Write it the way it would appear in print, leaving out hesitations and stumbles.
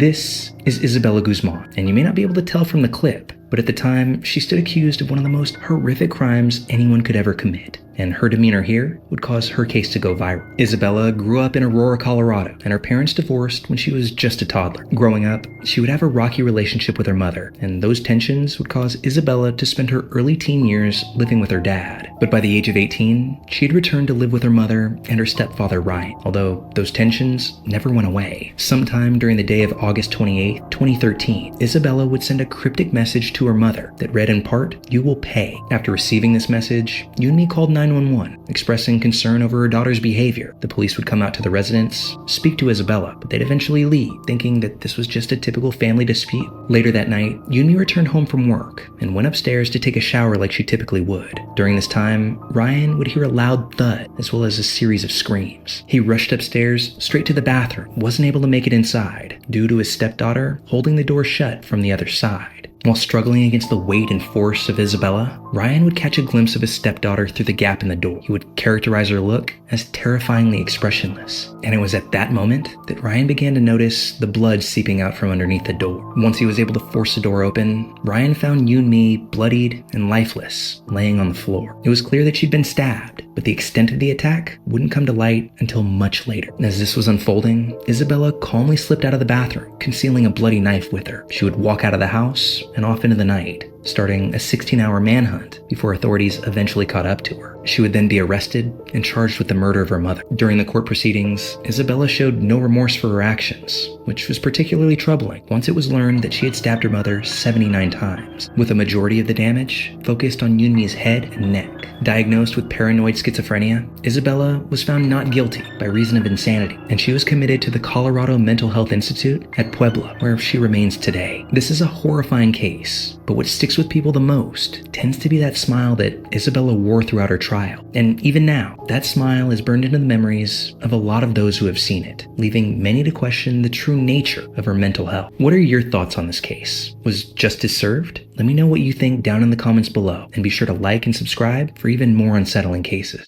This is Isabella Guzman, and you may not be able to tell from the clip, but at the time, she stood accused of one of the most horrific crimes anyone could ever commit, and her demeanor here would cause her case to go viral. Isabella grew up in Aurora, Colorado, and her parents divorced when she was just a toddler. Growing up, she would have a rocky relationship with her mother, and those tensions would cause Isabella to spend her early teen years living with her dad. But by the age of 18, she'd returned to live with her mother and her stepfather Ryan, although those tensions never went away. Sometime during the day of August 28, 2013, Isabella would send a cryptic message to her mother that read in part, "You will pay." After receiving this message, Yoonmi called 911, expressing concern over her daughter's behavior. The police would come out to the residence, speak to Isabella, but they'd eventually leave, thinking that this was just a typical family dispute. Later that night, Yoonmi returned home from work and went upstairs to take a shower like she typically would. During this time, Ryan would hear a loud thud as well as a series of screams. He rushed upstairs straight to the bathroom, wasn't able to make it inside due to his stepdaughter holding the door shut from the other side. While struggling against the weight and force of Isabella, Ryan would catch a glimpse of his stepdaughter through the gap in the door. He would characterize her look as terrifyingly expressionless. And it was at that moment that Ryan began to notice the blood seeping out from underneath the door. Once he was able to force the door open, Ryan found Yoonmi bloodied and lifeless, laying on the floor. It was clear that she'd been stabbed, but the extent of the attack wouldn't come to light until much later. As this was unfolding, Isabella calmly slipped out of the bathroom, concealing a bloody knife with her. She would walk out of the house and off into the night, starting a 16-hour manhunt before authorities eventually caught up to her. She would then be arrested and charged with the murder of her mother. During the court proceedings, Isabella showed no remorse for her actions, which was particularly troubling once it was learned that she had stabbed her mother 79 times, with a majority of the damage focused on Yoonmi's head and neck. Diagnosed with paranoid schizophrenia, Isabella was found not guilty by reason of insanity, and she was committed to the Colorado Mental Health Institute at Puebla, where she remains today. This is a horrifying case, but what sticks with people the most tends to be that smile that Isabella wore throughout her trial. And even now, that smile is burned into the memories of a lot of those who have seen it, leaving many to question the true nature of her mental health. What are your thoughts on this case? Was justice served? Let me know what you think down in the comments below, and be sure to like and subscribe for even more unsettling cases.